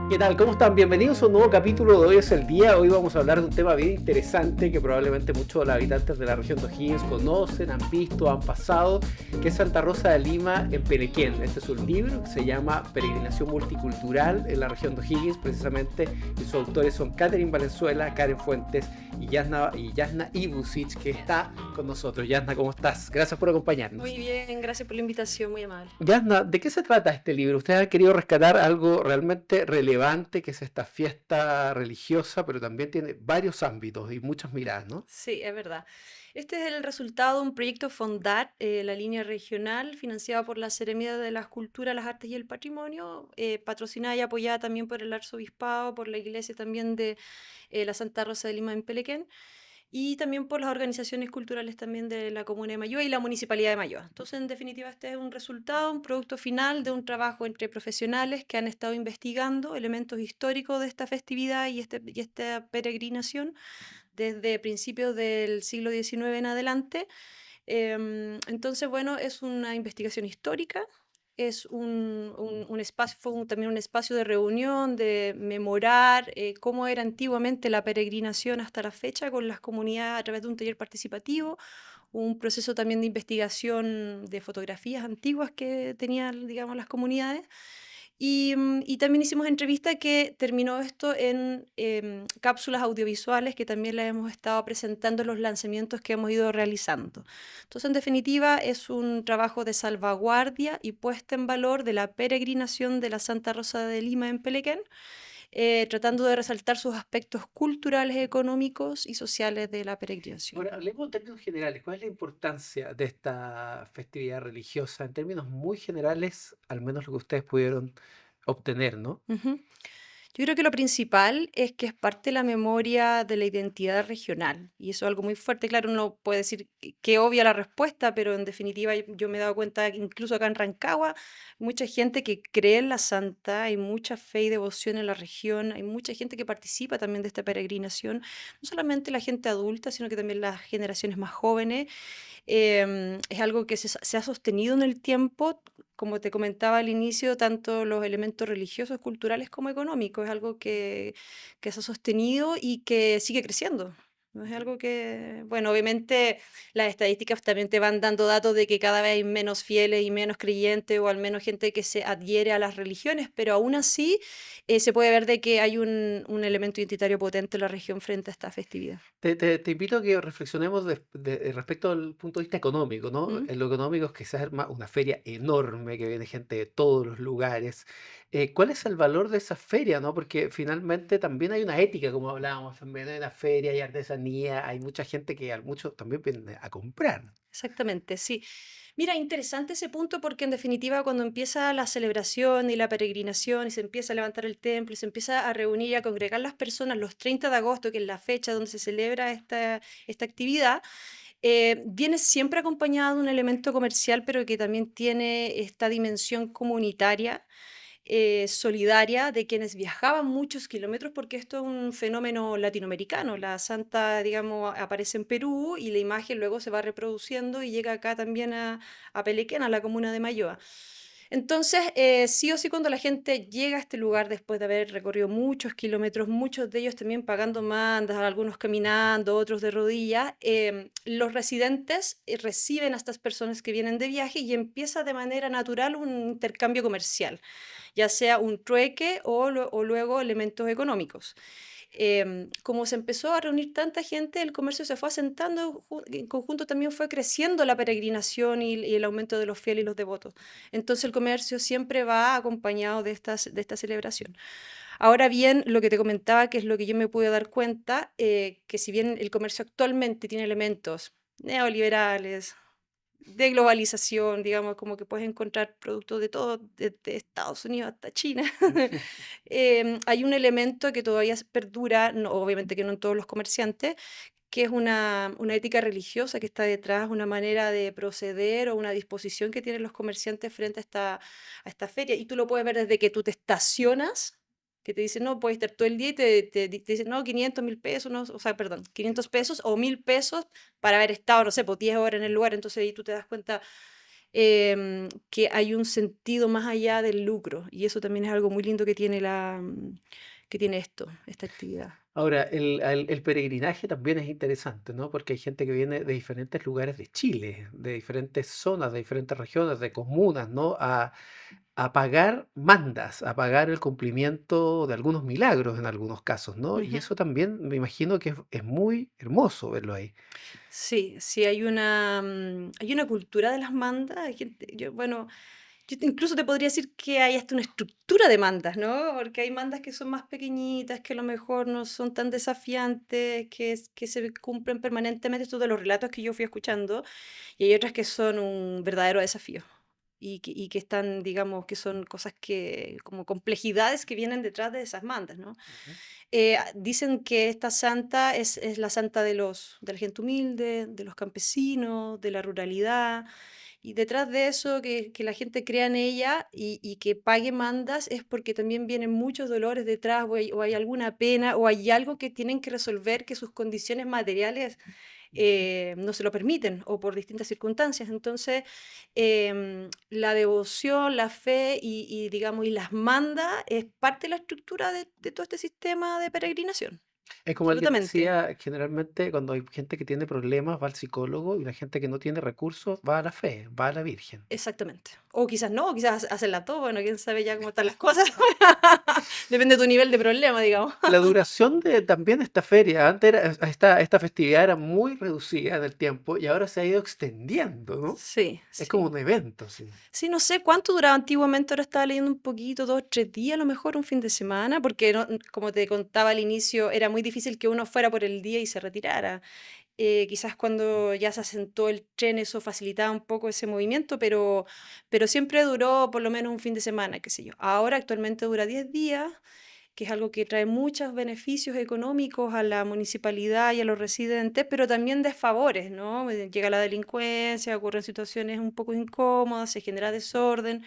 ¿Qué tal? ¿Cómo están? Bienvenidos a un nuevo capítulo de Hoy es el Día. Hoy vamos a hablar de un tema bien interesante que probablemente muchos de los habitantes de la región de O'Higgins conocen, han visto, han pasado, que es Santa Rosa de Lima en Penequén. Este es un libro que se llama Peregrinación Multicultural en la región de O'Higgins, precisamente, y sus autores son Catherine Valenzuela, Karen Fuentes y Yasna Ibusic, que está con nosotros. Yasna, ¿cómo estás? Gracias por acompañarnos. Muy bien, gracias por la invitación, muy amable. Yasna, ¿de qué se trata este libro? Usted ha querido rescatar algo realmente relevante, que es esta fiesta religiosa, pero también tiene varios ámbitos y muchas miradas, ¿no? Sí, es verdad. Este es el resultado de un proyecto FONDAR, la línea regional, financiada por la Seremía de las Culturas, las Artes y el Patrimonio, patrocinada y apoyada también por el Arzobispado, por la Iglesia también de la Santa Rosa de Lima en Pelequén, y también por las organizaciones culturales también de la Comuna de Mayoa y la Municipalidad de Mayoa. Entonces, en definitiva, este es un resultado, un producto final de un trabajo entre profesionales que han estado investigando elementos históricos de esta festividad y esta peregrinación desde principios del siglo XIX en adelante. Entonces, bueno, es una investigación histórica, es un espacio, también un espacio de reunión, de memorar cómo era antiguamente la peregrinación hasta la fecha con las comunidades a través de un taller participativo, un proceso también de investigación de fotografías antiguas que tenían, digamos, las comunidades. Y también hicimos entrevista que terminó esto en cápsulas audiovisuales que también las hemos estado presentando en los lanzamientos que hemos ido realizando. Entonces, en definitiva, es un trabajo de salvaguardia y puesta en valor de la peregrinación de la Santa Rosa de Lima en Pelequén, tratando de resaltar sus aspectos culturales, económicos y sociales de la peregrinación. Ahora, hablemos en términos generales. ¿Cuál es la importancia de esta festividad religiosa? En términos muy generales, al menos lo que ustedes pudieron obtener, ¿no? Ujú. Yo creo que lo principal es que es parte de la memoria de la identidad regional y eso es algo muy fuerte. Claro, uno puede decir que obvia la respuesta, pero en definitiva yo me he dado cuenta que incluso acá en Rancagua, mucha gente que cree en la Santa, hay mucha fe y devoción en la región, hay mucha gente que participa también de esta peregrinación, no solamente la gente adulta, sino que también las generaciones más jóvenes. Es algo que se ha sostenido en el tiempo, como te comentaba al inicio, tanto los elementos religiosos, culturales como económicos. Es algo que se ha sostenido y que sigue creciendo. No es algo que, bueno, obviamente las estadísticas también te van dando datos de que cada vez hay menos fieles y menos creyentes o al menos gente que se adhiere a las religiones, pero aún así se puede ver de que hay un elemento identitario potente en la región frente a esta festividad. Te invito a que reflexionemos respecto al punto de vista económico, ¿no? ¿Mm? En lo económico es que se arma una feria enorme, que viene gente de todos los lugares. ¿Cuál es el valor de esa feria, no? Porque finalmente también hay una ética, como hablábamos, también hay una feria, hay artesanía, hay mucha gente que muchos también viene a comprar. Exactamente, sí. Mira, interesante ese punto porque en definitiva cuando empieza la celebración y la peregrinación y se empieza a levantar el templo y se empieza a reunir y a congregar las personas los 30 de agosto, que es la fecha donde se celebra esta actividad, viene siempre acompañado de un elemento comercial, pero que también tiene esta dimensión comunitaria, solidaria de quienes viajaban muchos kilómetros, porque esto es un fenómeno latinoamericano. La santa, digamos, aparece en Perú y la imagen luego se va reproduciendo y llega acá también a Pelequén, a la comuna de Mayoa. Entonces, sí o sí, cuando la gente llega a este lugar después de haber recorrido muchos kilómetros, muchos de ellos también pagando mandas, algunos caminando, otros de rodillas, los residentes reciben a estas personas que vienen de viaje y empieza de manera natural un intercambio comercial, ya sea un trueque o luego elementos económicos. Como se empezó a reunir tanta gente, el comercio se fue asentando, en conjunto también fue creciendo la peregrinación y el aumento de los fieles y los devotos. Entonces el comercio siempre va acompañado de esta celebración. Ahora bien, lo que te comentaba, que es lo que yo me pude dar cuenta, que si bien el comercio actualmente tiene elementos neoliberales, de globalización, digamos, como que puedes encontrar productos de todo, desde Estados Unidos hasta China. Hay un elemento que todavía perdura, obviamente que no en todos los comerciantes, que es una ética religiosa que está detrás, una manera de proceder o una disposición que tienen los comerciantes frente a esta feria. Y tú lo puedes ver desde que tú te estacionas, que te dicen, no, puedes estar todo el día y te dicen, no, 500, 1000 pesos, no, o sea, perdón, 500 pesos o 1000 pesos para haber estado, no sé, pues 10 horas en el lugar. Entonces ahí tú te das cuenta que hay un sentido más allá del lucro. Y eso también es algo muy lindo que tiene que tiene esta actividad. Ahora, el peregrinaje también es interesante, ¿no? Porque hay gente que viene de diferentes lugares de Chile, de diferentes zonas, de diferentes regiones, de comunas, ¿no? A pagar mandas, a pagar el cumplimiento de algunos milagros en algunos casos, ¿no? Y Ujú. eso también me imagino que es muy hermoso verlo ahí. Sí, sí, hay una cultura de las mandas. Hay gente, bueno, incluso te podría decir que hay hasta una estructura de mandas, ¿no? Porque hay mandas que son más pequeñitas, que a lo mejor no son tan desafiantes, que se cumplen permanentemente, estos de los relatos que yo fui escuchando, y hay otras que son un verdadero desafío. Y que están, digamos, que son cosas que, como complejidades que vienen detrás de esas mandas, ¿no? Ujú. Dicen que esta santa es la santa de la gente humilde, de los campesinos, de la ruralidad, y detrás de eso, que la gente crea en ella y que pague mandas, es porque también vienen muchos dolores detrás, o hay alguna pena, o hay algo que tienen que resolver, que sus condiciones materiales Ujú. no se lo permiten, o por distintas circunstancias. Entonces, la devoción, la fe digamos, y las mandas es parte de la estructura de todo este sistema de peregrinación. Es como alguien Absolutamente. decía, generalmente cuando hay gente que tiene problemas va al psicólogo y la gente que no tiene recursos va a la fe, va a la Virgen. Exactamente. O quizás no, o quizás hacerla todo, bueno, quién sabe ya cómo están las cosas. Depende de tu nivel de problema, digamos. La duración de también esta feria, antes esta festividad era muy reducida en el tiempo y ahora se ha ido extendiendo, ¿no? Sí, Es como sí. un evento, sí. Sí, no sé cuánto duraba antiguamente, ahora estaba leyendo un poquito, 2, 3 días, a lo mejor un fin de semana, porque como te contaba al inicio, era muy difícil que uno fuera por el día y se retirara. Quizás cuando ya se asentó el tren eso facilitaba un poco ese movimiento, pero siempre duró por lo menos un fin de semana, qué sé yo. Ahora actualmente dura 10 días, que es algo que trae muchos beneficios económicos a la municipalidad y a los residentes, pero también desfavores, ¿no? Llega la delincuencia, ocurren situaciones un poco incómodas, se genera desorden.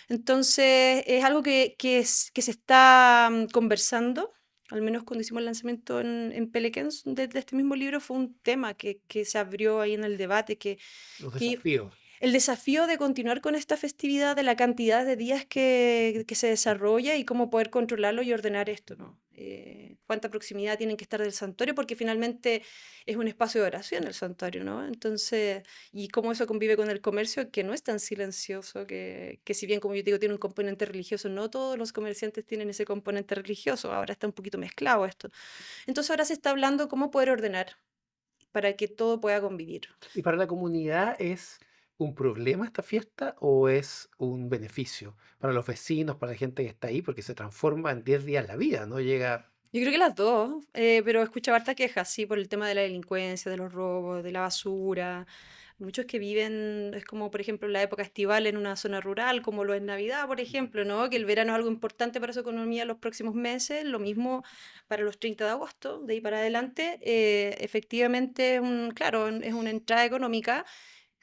Entonces, es algo que se está conversando, al menos cuando hicimos el lanzamiento en Pelequén de este mismo libro, fue un tema que se abrió ahí en el debate, Los que desafíos. el desafío de continuar con esta festividad, de la cantidad de días que se desarrolla y cómo poder controlarlo y ordenar esto, ¿no? Cuánta proximidad tienen que estar del santuario, porque finalmente es un espacio de oración el santuario, ¿no? Entonces, y cómo eso convive con el comercio, que no es tan silencioso, que si bien, como yo te digo, tiene un componente religioso, no todos los comerciantes tienen ese componente religioso, ahora está un poquito mezclado esto. Entonces ahora se está hablando cómo poder ordenar para que todo pueda convivir. ¿Y para la comunidad es un problema esta fiesta o es un beneficio? Para los vecinos, para la gente que está ahí, porque se transforma en 10 días la vida, ¿no? Llega... Yo creo que las dos, pero escuchaba harta quejas, sí, por el tema de la delincuencia, de los robos, de la basura. Muchos que viven, es como por ejemplo la época estival en una zona rural, como lo es Navidad, por ejemplo, ¿no? Que el verano es algo importante para su economía en los próximos meses, lo mismo para los 30 de agosto, de ahí para adelante. Efectivamente, claro, es una entrada económica,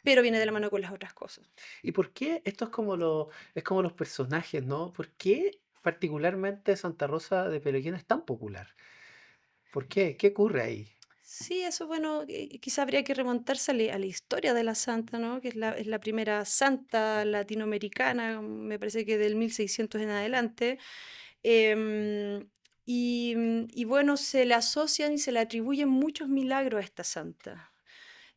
pero viene de la mano con las otras cosas. ¿Y por qué? Esto es como los personajes, ¿no? ¿Por qué particularmente Santa Rosa de Pelequín es tan popular? ¿Por qué? ¿Qué ocurre ahí? Sí, eso bueno, quizá habría que remontarse a la historia de la santa, ¿no? Que es la primera santa latinoamericana, me parece que del 1600 en adelante. em, y bueno, se le asocian y se le atribuyen muchos milagros a esta santa,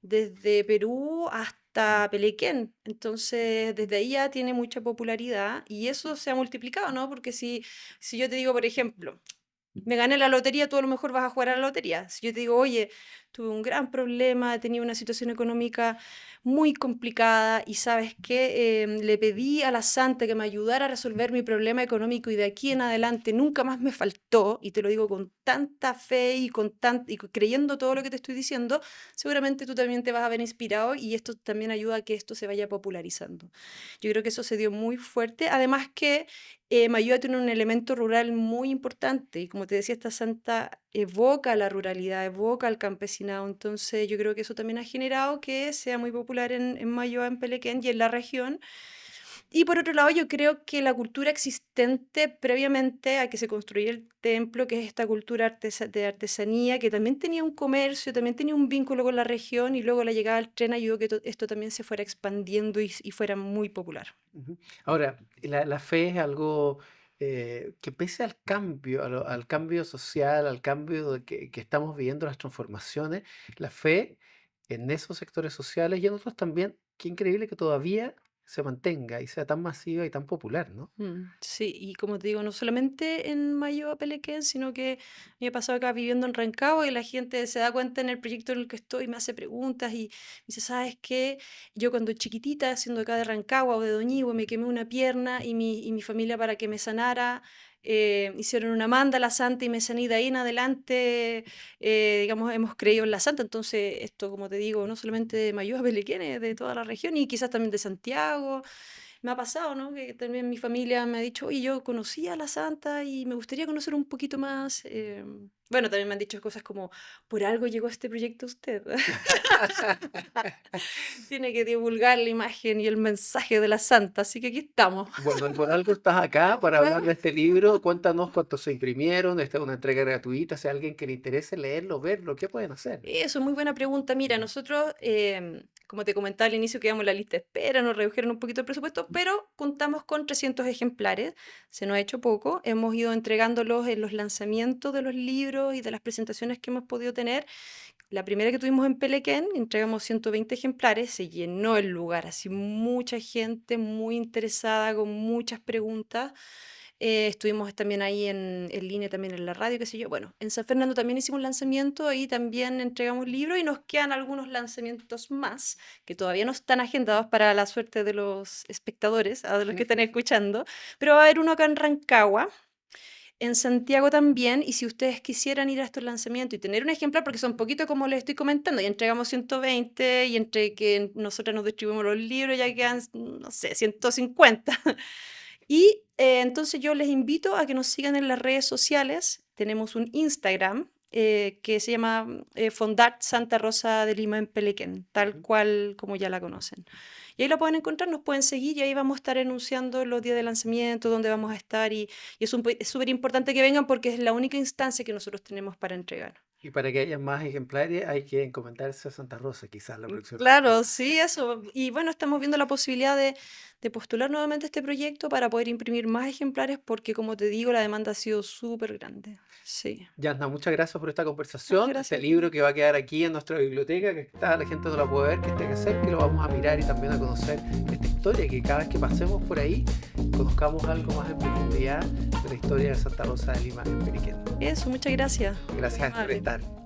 desde Perú hasta Pelequén. Entonces, desde ahí ya tiene mucha popularidad y eso se ha multiplicado, ¿no? Porque si yo te digo, por ejemplo, me gané la lotería, tú a lo mejor vas a jugar a la lotería. Si yo te digo, oye, tuve un gran problema, tenía una situación económica muy complicada y sabes qué, le pedí a la santa que me ayudara a resolver mi problema económico y de aquí en adelante nunca más me faltó, y te lo digo con tanta fe y creyendo todo lo que te estoy diciendo, seguramente tú también te vas a ver inspirado y esto también ayuda a que esto se vaya popularizando. Yo creo que eso se dio muy fuerte, además que Mayua tiene un elemento rural muy importante y como te decía, esta santa evoca la ruralidad, evoca al campesinado, entonces yo creo que eso también ha generado que sea muy popular en Mayua, en Pelequén y en la región Y por otro lado, yo creo que la cultura existente previamente a que se construyera el templo, que es esta cultura de artesanía, que también tenía un comercio, también tenía un vínculo con la región, y luego la llegada del tren ayudó que esto también se fuera expandiendo y fuera muy popular. Ujú. Ahora, la fe es algo que pese al cambio, al cambio social, al cambio que estamos viviendo, las transformaciones, la fe en esos sectores sociales y en otros también, qué increíble que todavía se mantenga y sea tan masiva y tan popular, ¿no? Sí, y como te digo, no solamente en Mayo Pelequén, sino que me ha pasado acá viviendo en Rancagua y la gente se da cuenta en el proyecto en el que estoy, me hace preguntas y me dice, ¿sabes qué? Yo cuando chiquitita, siendo acá de Rancagua o de Doñihue, me quemé una pierna y mi familia para que me sanara, hicieron una manda a la santa y me sané y de ahí en adelante, digamos, hemos creído en la santa. Entonces, esto, como te digo, no solamente de Mayo Pelequén, es de toda la región y quizás también de Santiago. Me ha pasado, ¿no? Que también mi familia me ha dicho, oye, yo conocí a la santa y me gustaría conocer un poquito más. Bueno, también me han dicho cosas como, por algo llegó este proyecto a usted. Tiene que divulgar la imagen y el mensaje de la santa, así que aquí estamos. Bueno, y por algo estás acá para hablar de este libro. Cuéntanos cuántos se imprimieron. Esta es una entrega gratuita. Si a alguien que le interese leerlo, verlo, ¿qué pueden hacer? Eso, muy buena pregunta. Mira, nosotros, como te comentaba al inicio, quedamos en la lista de espera, nos redujeron un poquito el presupuesto, pero contamos con 300 ejemplares. Se nos ha hecho poco. Hemos ido entregándolos en los lanzamientos de los libros y de las presentaciones que hemos podido tener. La primera que tuvimos en Pelequén, entregamos 120 ejemplares, se llenó el lugar, así mucha gente muy interesada, con muchas preguntas. Estuvimos también ahí en línea, también en la radio, qué sé yo. Bueno, en San Fernando también hicimos un lanzamiento, ahí también entregamos libros y nos quedan algunos lanzamientos más que todavía no están agendados para la suerte de los espectadores, de los que están escuchando, pero va a haber uno acá en Rancagua, en Santiago también, y si ustedes quisieran ir a estos lanzamientos y tener un ejemplar, porque son poquito como les estoy comentando, y entregamos 120, y entre que nosotros nos distribuimos los libros ya quedan, no sé, 150. Y entonces yo les invito a que nos sigan en las redes sociales. Tenemos un Instagram que se llama Fondart Santa Rosa de Lima en Pelequén, tal Ujú. cual como ya la conocen. Y ahí la pueden encontrar, nos pueden seguir y ahí vamos a estar anunciando los días de lanzamiento, dónde vamos a estar y es súper importante que vengan porque es la única instancia que nosotros tenemos para entregar. Y para que haya más ejemplares hay que encomendarse a Santa Rosa, quizás la próxima vez, Claro, ¿no? sí, eso. Y bueno, estamos viendo la posibilidad de postular nuevamente este proyecto para poder imprimir más ejemplares porque, como te digo, la demanda ha sido súper grande. Sí. Yasna, muchas gracias por esta No, conversación. Este gracias a libro ti. que va a quedar aquí en nuestra biblioteca, que está, la gente no lo puede ver, que está que hacer, que lo vamos a mirar y también a conocer esta historia, que cada vez que pasemos por ahí conozcamos algo más en profundidad de la historia de Santa Rosa de Lima en Periquén. Eso, muchas gracias. Muy Gracias por amable. estar.